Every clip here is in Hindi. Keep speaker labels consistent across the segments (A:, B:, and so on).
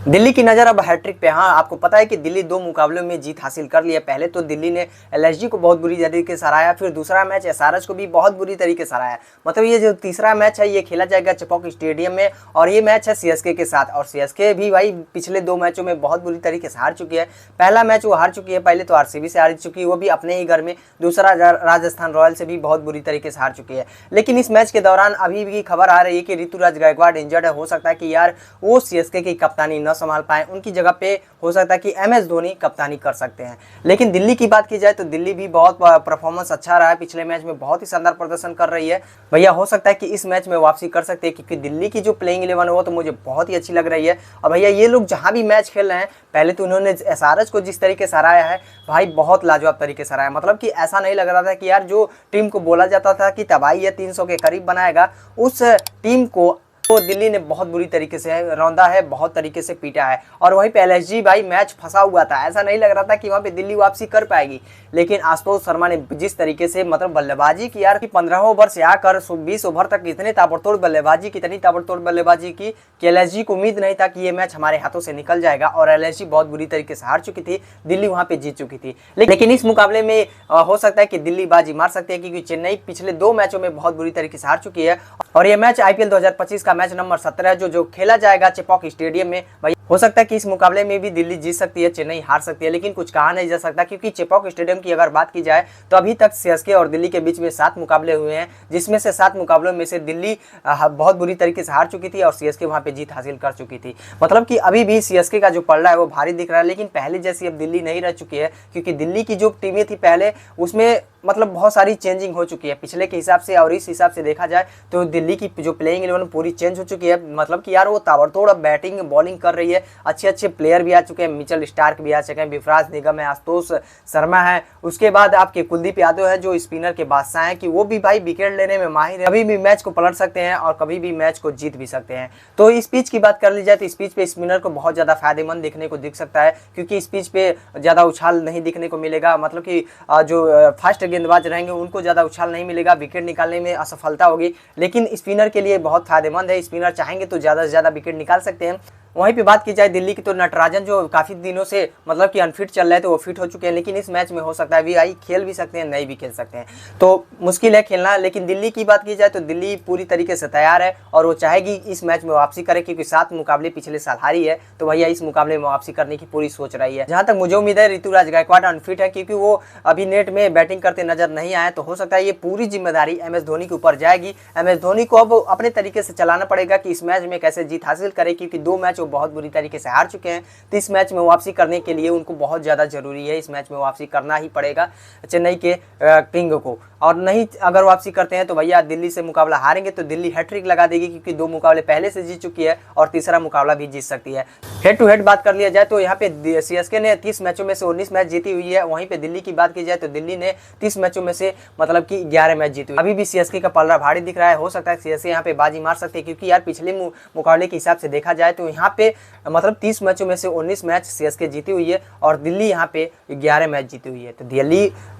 A: दिल्ली की नज़र अब हैट्रिक पे। हाँ, आपको पता है कि दिल्ली 2 मुकाबलों में जीत हासिल कर लिया। पहले तो दिल्ली ने एलएसजी को बहुत बुरी तरीके से हराया, फिर दूसरा मैच एसआरएच को भी बहुत बुरी तरीके से हराया। मतलब ये जो तीसरा मैच है ये खेला जाएगा चपॉक स्टेडियम में, और ये मैच है सीएसके के साथ। और सीएसके भी भाई पिछले 2 मैचों में बहुत बुरी तरीके से हार चुकी है। पहला मैच वो हार चुकी है, पहले तो आरसीबी से हार चुकी है, वो भी अपने ही घर में। दूसरा राजस्थान रॉयल से भी बहुत बुरी तरीके से हार चुकी है। लेकिन इस मैच के दौरान अभी भी खबर आ रही है कि ऋतुराज गायकवाड़ इंजर्ड है। हो सकता है कि यार वो सीएसके की कप्तानी न संभाल पाए, उनकी जगह पे हो सकता है कि एमएस धोनी कप्तानी कर सकते हैं। लेकिन दिल्ली की बात की जाए तो दिल्ली भी बहुत परफॉर्मेंस अच्छा रहा है, पिछले मैच में बहुत ही शानदार प्रदर्शन कर रही है। भैया हो सकता है कि इस मैच में वापसी कर सकते हैं, क्योंकि दिल्ली की जो प्लेइंग 11 है वो तो मुझे बहुत ही अच्छी लग रही है। और भैया ये लोग जहां भी मैच खेल रहे हैं, पहले तो उन्होंने एसआरएच को जिस तरीके से हराया है भाई, बहुत लाजवाब तरीके से हराया। मतलब कि ऐसा नहीं लग रहा था कि यार जो टीम को बोला जाता था कि तबाही है 300 के करीब बनाएगा, उस टीम को तो दिल्ली ने बहुत बुरी तरीके से रौंदा है, बहुत तरीके से पीटा है। और वहीं पे एलएसजी भाई मैच फंसा हुआ था, ऐसा नहीं लग रहा था कि वहां पे दिल्ली वापसी कर पाएगी। लेकिन आशुतोष शर्मा ने जिस तरीके से मतलब बल्लेबाजी की यार, कि 15 ओवर से आकर 20 ओवर तक इतने ताबड़तोड़ बल्लेबाजी की, इतनी ताबड़तोड़ बल्लेबाजी की कि एलएसजी को उम्मीद नहीं था कि ये मैच हमारे हाथों से निकल जाएगा। और एलएसजी बहुत बुरी तरीके से हार चुकी थी, दिल्ली वहां पे जीत चुकी थी। लेकिन इस मुकाबले में हो सकता है कि दिल्ली बाजी मार सकती है, क्योंकि चेन्नई पिछले 2 मैचों में बहुत बुरी तरीके से हार चुकी है। और ये मैच आईपीएल 2025 का मैच नंबर 17 जो खेला जाएगा चेपॉक स्टेडियम में। भाई हो सकता है कि इस मुकाबले में भी दिल्ली जीत सकती है, चेन्नई हार सकती है, लेकिन कुछ कहा नहीं जा सकता, क्योंकि चेपॉक स्टेडियम की अगर बात की जाए तो अभी तक सीएसके और दिल्ली के बीच में 7 मुकाबले हुए हैं, जिसमें से 7 मुकाबलों में से दिल्ली बहुत बुरी तरीके से हार चुकी थी और सीएसके वहां पे जीत हासिल कर चुकी थी। मतलब कि अभी भी सीएसके का जो पलड़ा है वो भारी दिख रहा है, लेकिन पहले जैसी अब दिल्ली नहीं रह चुकी है, क्योंकि दिल्ली की जो टीमें थी पहले उसमें मतलब बहुत सारी चेंजिंग हो चुकी है पिछले के हिसाब से। और इस हिसाब से देखा जाए तो दिल्ली की जो प्लेइंग 11 पूरी चेंज हो चुकी है। मतलब कि यार वो ताबड़तोड़ अब बैटिंग बॉलिंग कर रही है, अच्छे अच्छे प्लेयर भी आ चुके हैं, मिचेल स्टार्क भी आ चुके हैं, विफराज निगम है, आशुतोष शर्मा है, उसके बाद आपके कुलदीप यादव है जो स्पिनर के बादशाह हैं, कि वो भी भाई विकेट लेने में माहिर है, कभी भी मैच को पलट सकते हैं और कभी भी मैच को जीत भी सकते हैं। तो इस पिच की बात कर ली जाए तो इस पिच पे स्पिनर को बहुत ज्यादा फायदेमंद देखने को दिख सकता है, क्योंकि इस पिच पे ज्यादा उछाल नहीं दिखने को मिलेगा। मतलब कि जो फास्ट गेंदबाज रहेंगे उनको ज्यादा उछाल नहीं मिलेगा, विकेट निकालने में असफलता होगी। लेकिन स्पिनर के लिए बहुत फायदेमंद है, स्पिनर चाहेंगे तो ज्यादा से ज्यादा विकेट निकाल सकते हैं। वहीं पे बात की जाए दिल्ली की तो नटराजन जो काफी दिनों से मतलब कि अनफिट चल रहे थे वो फिट हो चुके हैं, लेकिन इस मैच में हो सकता है वीआई खेल भी सकते हैं, नहीं भी खेल सकते हैं, तो मुश्किल है खेलना। लेकिन दिल्ली की बात की जाए तो दिल्ली पूरी तरीके से तैयार है और वो चाहेगी इस मैच में वापसी करे, क्योंकि 7 मुकाबले पिछले साल हारी है, तो भैया इस मुकाबले में वापसी करने की पूरी सोच रही है। जहां तक मुझे उम्मीद है ऋतुराज गायकवाड़ अनफिट है, क्योंकि वो अभी नेट में बैटिंग करते नजर नहीं आए, तो हो सकता है ये पूरी जिम्मेदारी एमएस धोनी के ऊपर जाएगी। एमएस धोनी को अब अपने तरीके से चलाना पड़ेगा कि इस मैच में कैसे जीत हासिल करे, क्योंकि 2 मैच वो बहुत बुरी तरीके से हार चुके हैं। तो इस मैच में वापसी करने के लिए उनको बहुत ज्यादा जरूरी है, इस मैच में वापसी करना ही पड़ेगा चेन्नई के किंग को। और नहीं अगर वापसी करते हैं तो भैया दिल्ली से मुकाबला हारेंगे तो दिल्ली हैट्रिक लगा देगी, क्योंकि 2 मुकाबले पहले से जीत चुकी है और तीसरा मुकाबला भी जीत सकती है। हेड टू हेड बात कर लिया जाए तो यहाँ पे सीएसके ने 30 मैचों में से 19 मैच जीती हुई है। वहीं पे दिल्ली की बात की जाए तो दिल्ली ने 30 मैचों में से मतलब कि 11 मैच जीती हुई। अभी भी सीएसके का पलड़ा भारी दिख रहा है, हो सकता है सीएसके यहाँ पे बाजी मार सकती है, क्योंकि यार पिछले मुकाबले के हिसाब से देखा जाए तो यहाँ पे मतलब 30 मैचों में से 19 मैच सीएसके जीती हुई है और दिल्ली यहाँ पे 11 मैच जीती हुई है। तो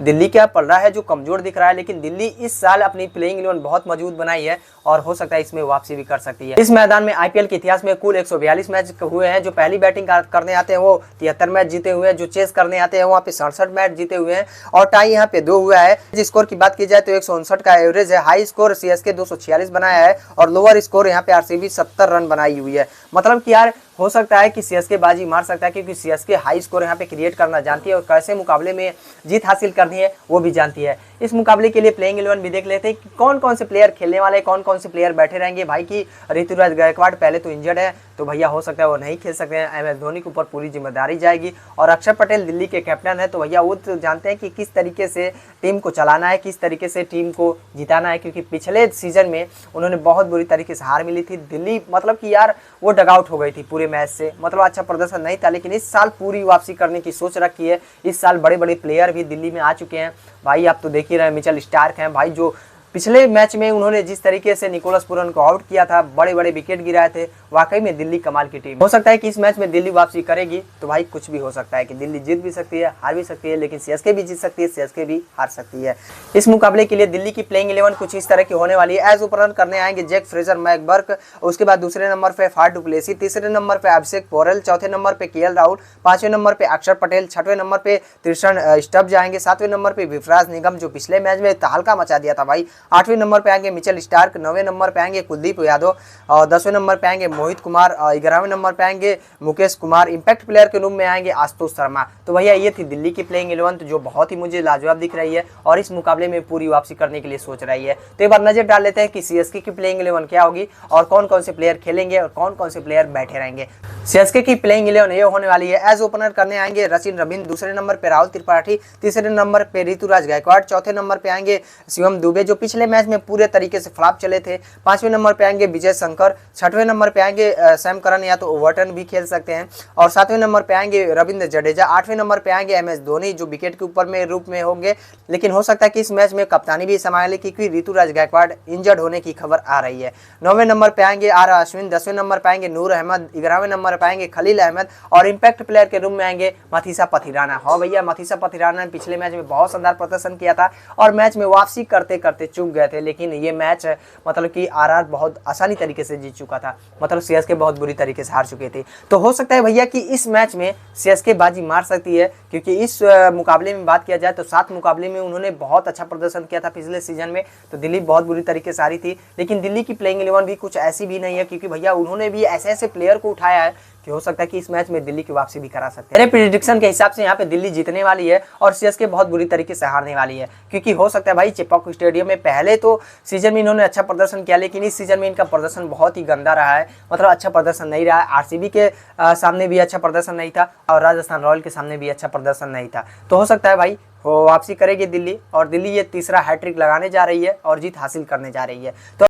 A: दिल्ली का पलड़ा है जो कमजोर दिख रहा है, लेकिन दिल्ली इस साल अपनी प्लेइंग 11 बहुत मजबूत बनाई है और हो सकता है इसमें वापसी भी कर सकती है। इस मैदान में आईपीएल के इतिहास में कुल 142 मैच हुए हैं। जो पहली बैटिंग करने आते हैं वो 73 मैच जीते हुए हैं, जो चेस करने आते हैं वहाँ पे 67 मैच जीते हुए हैं और टाई यहाँ पे 2 हुआ है। स्कोर की बात की जाए तो 159 का एवरेज है, हाई स्कोर सीएसके 246 बनाया है और लोअर स्कोर यहाँ पे आरसीबी 70 रन बनाई हुई है। मतलब कि यार हो सकता है कि सीएसके बाजी मार सकता है, क्योंकि सीएसके हाई स्कोर यहाँ पे क्रिएट करना जानती है और कैसे मुकाबले में जीत हासिल करनी है वो भी जानती है। इस मुकाबले के लिए प्लेइंग 11 भी देख लेते हैं कि कौन कौन से प्लेयर खेलने वाले, कौन कौन से प्लेयर बैठे रहेंगे। भाई की ऋतुराज गायकवाड़ पहले तो इंजर्ड है, तो भैया हो सकता है वो नहीं खेल सकते हैं, एमएस धोनी के ऊपर पूरी जिम्मेदारी जाएगी। और अक्षर पटेल दिल्ली के कैप्टन है, तो भैया वो तो जानते हैं कि किस तरीके से टीम को चलाना है, किस तरीके से टीम को जिताना है, क्योंकि पिछले सीजन में उन्होंने बहुत बुरी तरीके से हार मिली थी। दिल्ली मतलब कि यार वो डग आउट हो गई थी पूरे मैच से, मतलब अच्छा प्रदर्शन नहीं था, लेकिन इस साल पूरी वापसी करने की सोच रखी है। इस साल बड़े बड़े प्लेयर भी दिल्ली में आ चुके हैं भाई, आप तो देख ही रहे हैं, मिचेल स्टार्क हैं भाई, जो पिछले मैच में उन्होंने जिस तरीके से निकोलस पूरन को आउट किया था, बड़े बड़े विकेट गिराए थे, वाकई में दिल्ली कमाल की टीम। हो सकता है कि इस मैच में दिल्ली वापसी करेगी तो भाई कुछ भी हो सकता है कि दिल्ली जीत भी सकती है, हार भी सकती है, लेकिन सीएसके भी जीत सकती है, सीएसके भी हार सकती है। इस मुकाबले के लिए दिल्ली की प्लेइंग 11 कुछ इस तरह की होने वाली है। एज ओपनर करने आएंगे जैक फ्रेजर मैकबर्क, उसके बाद दूसरे नंबर पे फाफ डु प्लेसी, तीसरे नंबर पे अभिषेक पोरेल, चौथे नंबर पे केएल राहुल, पांचवें नंबर पे अक्षर पटेल, छठवें नंबर पे त्रिशन स्टब जाएंगे, सातवें नंबर पे विफराज निगम जो पिछले मैच में तहलका मचा दिया था भाई, आठवें नंबर पे आएंगे मिचेल स्टार्क, नौवें नंबर पे आएंगे कुलदीप यादव, और 10वें नंबर पे आएंगे मोहित कुमार, 11वें नंबर पे आएंगे मुकेश कुमार, इंपैक्ट प्लेयर के रूप में आएंगे आशुतोष शर्मा। तो भैया ये थी दिल्ली की प्लेइंग 11 जो बहुत ही मुझे लाजवाब दिख रही है और इस मुकाबले में पूरी वापसी करने के लिए सोच रही है। तो एक बार नजर डाल लेते हैं कि सीएसके की प्लेइंग 11 क्या होगी और कौन कौन से प्लेयर खेलेंगे और कौन कौन से प्लेयर बैठे रहेंगे। सीएसके की प्लेइंग 11 ये होने वाली है। एज ओपनर करने आएंगे रचिन रविंद्र, दूसरे नंबर पे राहुल त्रिपाठी, तीसरे नंबर पे ऋतुराज गायकवाड़, चौथे नंबर पे आएंगे शिवम दुबे जो पिछले मैच में पूरे तरीके से फ्लॉप चले थे, पांचवें नंबर पे आएंगे विजय शंकर, छठवें नंबर पे आएंगे सैम करन या तो ओवरटन भी खेल सकते हैं, और सातवें नंबर पे आएंगे रविंद्र जडेजा, आठवें नंबर पे आएंगे एमएस धोनी जो विकेट के ऊपर में रूप में होंगे, लेकिन हो सकता है कि इस मैच में कप्तानी भी संभाले क्योंकि ऋतुराज गायकवाड़ इंजर्ड होने की खबर आ रही है। नौवें नंबर पे आएंगे आर अश्विन, 10वें नंबर पे आएंगे नूर अहमद, 11वें नंबर पे आएंगे खलील अहमद और इंपैक्ट प्लेयर के रूप में आएंगे मथीसा पथिराना। हाँ भैया, मथीसा पथिराना ने पिछले मैच में बहुत शानदार प्रदर्शन किया था और मैच में वापसी करते करते चूक गए थे, लेकिन ये मैच मतलब कि आरआर बहुत आसानी तरीके से जीत चुका था, मतलब सीएसके बहुत बुरी तरीके से हार चुके थे। तो हो सकता है भैया कि इस मैच में सीएसके बाजी मार सकती है, क्योंकि इस मुकाबले में बात किया जाए तो 7 मुकाबले में उन्होंने बहुत अच्छा प्रदर्शन किया था पिछले सीजन में, तो दिल्ली बहुत बुरी तरीके से हारी थी। लेकिन दिल्ली की प्लेइंग 11 भी कुछ ऐसी भी नहीं है, क्योंकि भैया उन्होंने भी ऐसे ऐसे प्लेयर को उठाया है कि हो सकता है कि इस मैच में दिल्ली की वापसी भी करा सकते हैं। मेरे प्रेडिक्शन के हिसाब से यहाँ पे दिल्ली जीतने वाली है और सीएसके बहुत बुरी तरीके से हारने वाली है, क्योंकि हो सकता है भाई चेपॉक स्टेडियम में पहले तो सीजन में इन्होंने अच्छा प्रदर्शन किया, लेकिन इस सीजन में इनका प्रदर्शन बहुत ही गंदा रहा है, मतलब अच्छा प्रदर्शन नहीं रहा है। आरसीबी के सामने भी अच्छा प्रदर्शन नहीं था और राजस्थान रॉयल के सामने भी अच्छा प्रदर्शन नहीं था। तो हो सकता है भाई वो वापसी करेगी दिल्ली और दिल्ली ये तीसरा हैट्रिक लगाने जा रही है और जीत हासिल करने जा रही है। तो